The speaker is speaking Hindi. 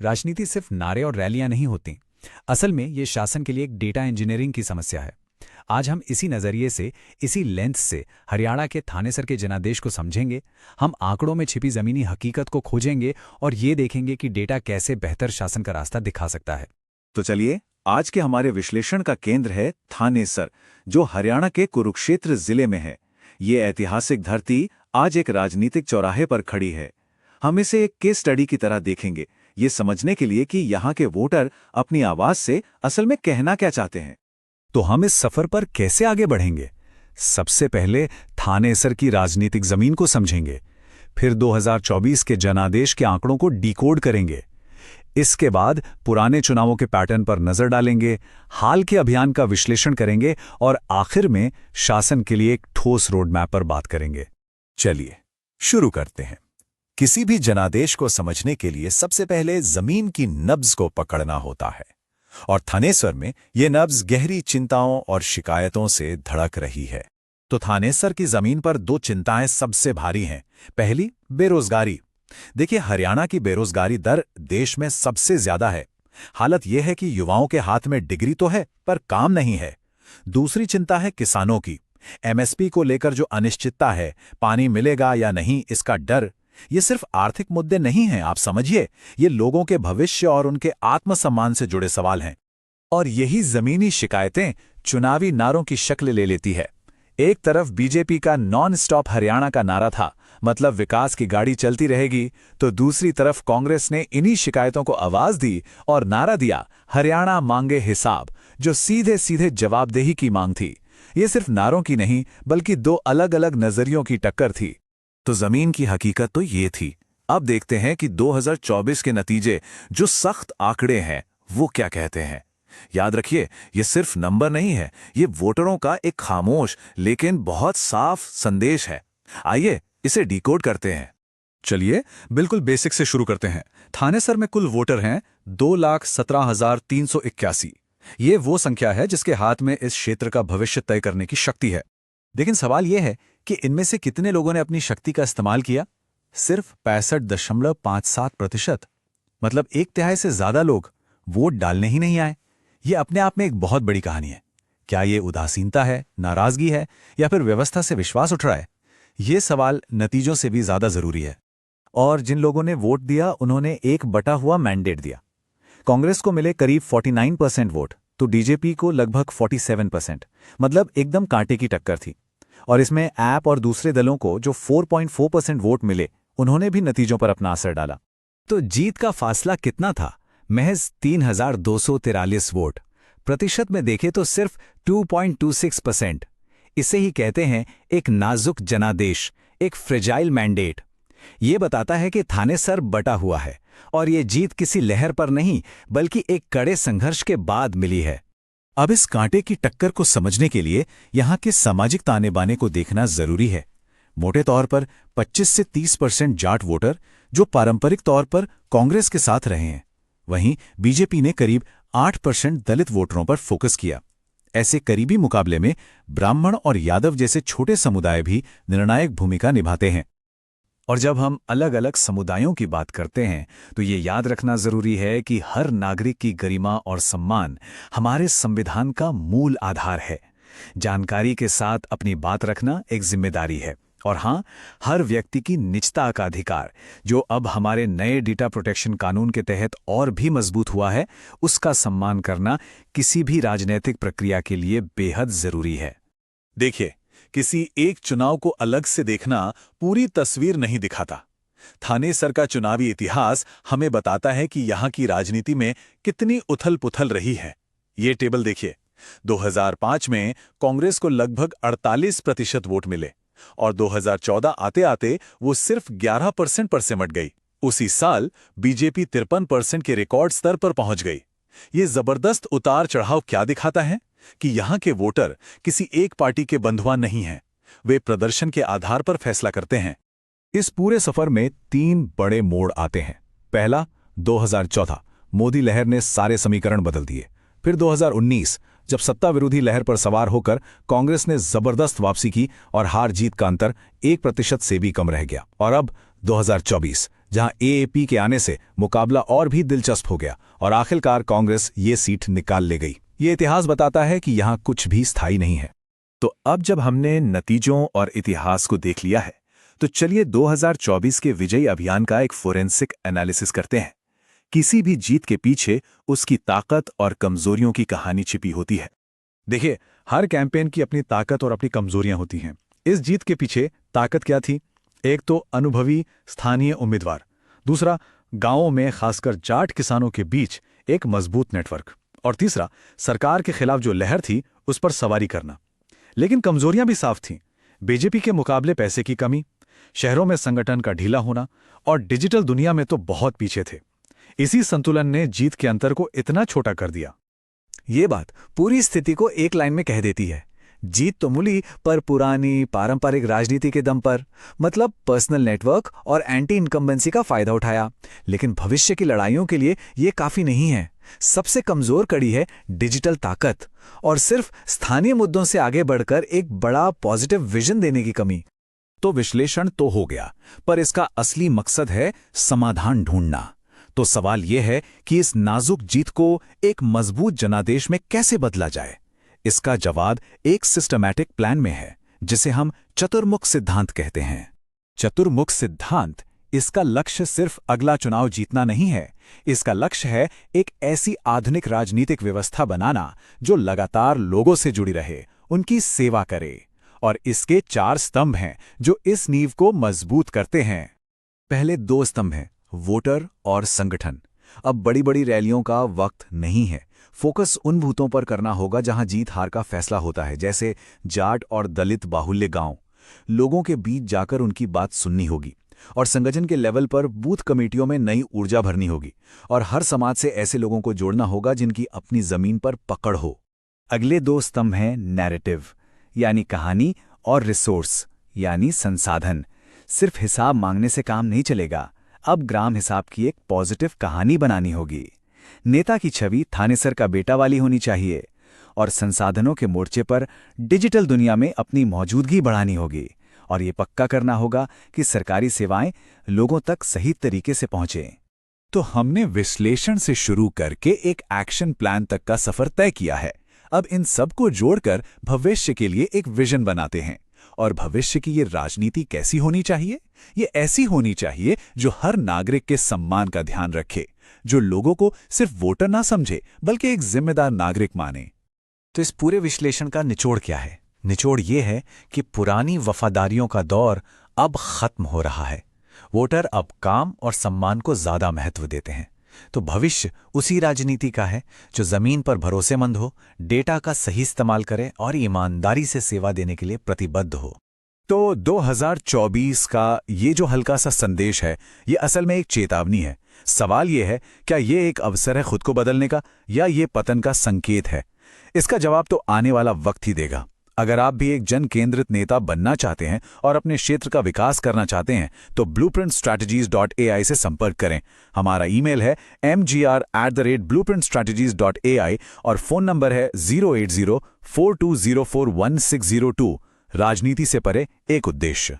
राजनीति सिर्फ नारे और रैलियां नहीं होती। असल में ये शासन के लिए एक डेटा इंजीनियरिंग की समस्या है। आज हम इसी नज़रिए से, इसी लेंस से हरियाणा के थानेसर के जनादेश को समझेंगे। हम आंकड़ों में छिपी ज़मीनी हकीकत को खोजेंगे और ये देखेंगे कि डेटा कैसे बेहतर शासन का रास्ता दिखा सकता है। तो चलिए, आज के हमारे विश्लेषण का केंद्र है थानेसर, जो हरियाणा के कुरुक्षेत्र जिले में है। ये ऐतिहासिक धरती आज एक राजनीतिक चौराहे पर खड़ी है। हम इसे एक केस स्टडी की तरह देखेंगे, ये समझने के लिए कि यहाँ के वोटर अपनी आवाज से असल में कहना क्या चाहते हैं। तो हम इस सफर पर कैसे आगे बढ़ेंगे? सबसे पहले थानेसर की राजनीतिक जमीन को समझेंगे, फिर 2024 के जनादेश के आंकड़ों को डिकोड करेंगे। इसके बाद पुराने चुनावों के पैटर्न पर नजर डालेंगे, हाल के अभियान का विश्लेषण करेंगे और आखिर में शासन के लिए एक ठोस रोड मैप पर बात करेंगे। चलिए शुरू करते हैं। किसी भी जनादेश को समझने के लिए सबसे पहले जमीन की नब्ज को पकड़ना होता है, और थानेसर में ये नब्ज गहरी चिंताओं और शिकायतों से धड़क रही है। तो थानेसर की जमीन पर दो चिंताएं सबसे भारी हैं। पहली, बेरोजगारी। देखिए, हरियाणा की बेरोजगारी दर देश में सबसे ज्यादा है। हालत यह है कि युवाओं के हाथ में डिग्री तो है, पर काम नहीं है। दूसरी चिंता है किसानों की। एमएसपी को लेकर जो अनिश्चितता है, पानी मिलेगा या नहीं इसका डर, ये सिर्फ आर्थिक मुद्दे नहीं हैं, आप समझिए, ये लोगों के भविष्य और उनके आत्मसम्मान से जुड़े सवाल हैं। और यही जमीनी शिकायतें चुनावी नारों की शक्ल ले लेती है। एक तरफ बीजेपी का नॉन स्टॉप हरियाणा का नारा था, मतलब विकास की गाड़ी चलती रहेगी, तो दूसरी तरफ कांग्रेस ने इन्हीं शिकायतों को आवाज दी और नारा दिया, हरियाणा मांगे हिसाब, जो सीधे सीधे जवाबदेही की मांग थी। ये सिर्फ नारों की नहीं, बल्कि दो अलग अलग नजरियों की टक्कर थी। तो जमीन की हकीकत तो ये थी। अब देखते हैं कि 2024 के नतीजे, जो सख्त आंकड़े हैं, वो क्या कहते हैं। याद रखिए, ये सिर्फ नंबर नहीं है, ये वोटरों का एक खामोश लेकिन बहुत साफ संदेश है। आइए इसे डिकोड करते हैं। चलिए बिल्कुल बेसिक से शुरू करते हैं। थानेसर में कुल वोटर हैं 2,17,381। ये वो संख्या है जिसके हाथ में इस क्षेत्र का भविष्य तय करने की शक्ति है। लेकिन सवाल यह है कि इनमें से कितने लोगों ने अपनी शक्ति का इस्तेमाल किया? सिर्फ 65.57%। मतलब 1/3 से ज्यादा लोग वोट डालने ही नहीं आए। ये अपने आप में एक बहुत बड़ी कहानी है। क्या ये उदासीनता है, नाराजगी है, या फिर व्यवस्था से विश्वास उठ रहा है? ये सवाल नतीजों से भी ज्यादा जरूरी है। और जिन लोगों ने वोट दिया, उन्होंने एक बटा हुआ मैंडेट दिया। कांग्रेस को मिले करीब 49% वोट, तो डीजेपी को लगभग 47%। मतलब एकदम कांटे की टक्कर थी। और इसमें ऐप और दूसरे दलों को जो 4.4% वोट मिले, उन्होंने भी नतीजों पर अपना असर डाला। तो जीत का फासला कितना था? महज 3,243 वोट। प्रतिशत में देखें तो सिर्फ 2.26%। इसे ही कहते हैं एक नाजुक जनादेश, एक फ्रेजाइल मैंडेट। ये बताता है कि थानेसर बटा हुआ है, और ये जीत किसी लहर पर नहीं, बल्कि एक कड़े संघर्ष के बाद मिली है। अब इस कांटे की टक्कर को समझने के लिए यहाँ के सामाजिक ताने बाने को देखना जरूरी है। मोटे तौर पर 25 से 30% जाट वोटर, जो पारंपरिक तौर पर कांग्रेस के साथ रहे हैं। वहीं बीजेपी ने करीब 8% दलित वोटरों पर फोकस किया। ऐसे करीबी मुकाबले में ब्राह्मण और यादव जैसे छोटे समुदाय भी निर्णायक भूमिका निभाते हैं। और जब हम अलग अलग समुदायों की बात करते हैं, तो ये याद रखना जरूरी है कि हर नागरिक की गरिमा और सम्मान हमारे संविधान का मूल आधार है। जानकारी के साथ अपनी बात रखना एक जिम्मेदारी है। और हाँ, हर व्यक्ति की निजता का अधिकार, जो अब हमारे नए डेटा प्रोटेक्शन कानून के तहत और भी मजबूत हुआ है, उसका सम्मान करना किसी भी राजनीतिक प्रक्रिया के लिए बेहद जरूरी है। देखिए, किसी एक चुनाव को अलग से देखना पूरी तस्वीर नहीं दिखाता। थानेसर का चुनावी इतिहास हमें बताता है कि यहाँ की राजनीति में कितनी उथल-पुथल रही है। ये टेबल देखिए, 2005 में कांग्रेस को लगभग 48% वोट मिले, और 2014 आते-आते वो सिर्फ 11% पर सिमट गई। उसी साल बीजेपी 53% के रिकॉर्ड स्तर पर पहुंच गई। ये जबरदस्त उतार चढ़ाव क्या दिखाता है कि यहाँ के वोटर किसी एक पार्टी के बंधुआ नहीं हैं। वे प्रदर्शन के आधार पर फैसला करते हैं। इस पूरे सफर में 3 बड़े मोड़ आते हैं। पहला, 2014, मोदी लहर ने सारे समीकरण बदल दिए। फिर 2019, जब सत्ता विरोधी लहर पर सवार होकर कांग्रेस ने जबरदस्त वापसी की और हार जीत का अंतर 1% से भी कम रह गया। और अब 2024, जहां एएपी के आने से मुकाबला और भी दिलचस्प हो गया और आखिरकार कांग्रेस ये सीट निकाल ले गई। ये इतिहास बताता है कि यहां कुछ भी स्थायी नहीं है। तो अब जब हमने नतीजों और इतिहास को देख लिया है, तो चलिए 2024 के विजयी अभियान का एक फोरेंसिक एनालिसिस करते हैं। किसी भी जीत के पीछे उसकी ताकत और कमजोरियों की कहानी छिपी होती है। देखिए, हर कैंपेन की अपनी ताकत और अपनी कमजोरियां होती हैं। इस जीत के पीछे ताकत क्या थी? एक तो अनुभवी स्थानीय उम्मीदवार, दूसरा गांवों में खासकर जाट किसानों के बीच एक मजबूत नेटवर्क, और तीसरा सरकार के खिलाफ जो लहर थी उस पर सवारी करना। लेकिन कमजोरियां भी साफ थीं। बीजेपी के मुकाबले पैसे की कमी, शहरों में संगठन का ढीला होना और डिजिटल दुनिया में तो बहुत पीछे थे। इसी संतुलन ने जीत के अंतर को इतना छोटा कर दिया। ये बात पूरी स्थिति को एक लाइन में कह देती है। जीत तो मिली, पर पुरानी पारंपरिक राजनीति के दम पर, मतलब पर्सनल नेटवर्क और एंटी इनकम्बेंसी का फायदा उठाया। लेकिन भविष्य की लड़ाइयों के लिए ये काफी नहीं है। सबसे कमजोर कड़ी है डिजिटल ताकत और सिर्फ स्थानीय मुद्दों से आगे बढ़कर एक बड़ा पॉजिटिव विजन देने की कमी। तो विश्लेषण तो हो गया, पर इसका असली मकसद है समाधान ढूंढना। तो सवाल यह है कि इस नाजुक जीत को एक मजबूत जनादेश में कैसे बदला जाए। इसका जवाब एक सिस्टमैटिक प्लान में है, जिसे हम चतुर्मुख सिद्धांत कहते हैं। चतुर्मुख सिद्धांत, इसका लक्ष्य सिर्फ अगला चुनाव जीतना नहीं है। इसका लक्ष्य है एक ऐसी आधुनिक राजनीतिक व्यवस्था बनाना जो लगातार लोगों से जुड़ी रहे, उनकी सेवा करे। और इसके 4 स्तंभ हैं जो इस नींव को मजबूत करते हैं। पहले 2 स्तंभ हैं, वोटर और संगठन। अब बड़ी बड़ी रैलियों का वक्त नहीं है। फोकस उन बूथों पर करना होगा जहां जीत हार का फैसला होता है, जैसे जाट और दलित बाहुल्य गांव। लोगों के बीच जाकर उनकी बात सुननी होगी और संगठन के लेवल पर बूथ कमेटियों में नई ऊर्जा भरनी होगी और हर समाज से ऐसे लोगों को जोड़ना होगा जिनकी अपनी जमीन पर पकड़ हो। अगले 2 स्तंभ हैं नैरेटिव, यानी कहानी, और रिसोर्स, यानी संसाधन। सिर्फ हिसाब मांगने से काम नहीं चलेगा। अब ग्राम हिसाब की एक पॉजिटिव कहानी बनानी होगी। नेता की छवि थानेसर का बेटा वाली होनी चाहिए और संसाधनों के मोर्चे पर डिजिटल दुनिया में अपनी मौजूदगी बढ़ानी होगी। और ये पक्का करना होगा कि सरकारी सेवाएं लोगों तक सही तरीके से पहुंचे। तो हमने विश्लेषण से शुरू करके एक एक्शन प्लान तक का सफर तय किया है। अब इन सब को जोड़कर भविष्य के लिए एक विजन बनाते हैं। और भविष्य की ये राजनीति कैसी होनी चाहिए? ये ऐसी होनी चाहिए जो हर नागरिक के सम्मान का ध्यान रखे, जो लोगों को सिर्फ वोटर ना समझे बल्कि एक जिम्मेदार नागरिक माने। तो इस पूरे विश्लेषण का निचोड़ क्या है? निचोड़ ये है कि पुरानी वफादारियों का दौर अब खत्म हो रहा है। वोटर अब काम और सम्मान को ज्यादा महत्व देते हैं। तो भविष्य उसी राजनीति का है जो जमीन पर भरोसेमंद हो, डेटा का सही इस्तेमाल करे और ईमानदारी से सेवा देने के लिए प्रतिबद्ध हो। तो 2024 का ये जो हल्का सा संदेश है, ये असल में एक चेतावनी है। सवाल ये है, क्या ये एक अवसर है खुद को बदलने का, या ये पतन का संकेत है? इसका जवाब तो आने वाला वक्त ही देगा। अगर आप भी एक जन केंद्रित नेता बनना चाहते हैं और अपने क्षेत्र का विकास करना चाहते हैं, तो blueprintstrategies.ai से संपर्क करें। हमारा ईमेल है mgr@blueprintstrategies.ai और फोन नंबर है 08042041602। राजनीति से परे एक उद्देश्य।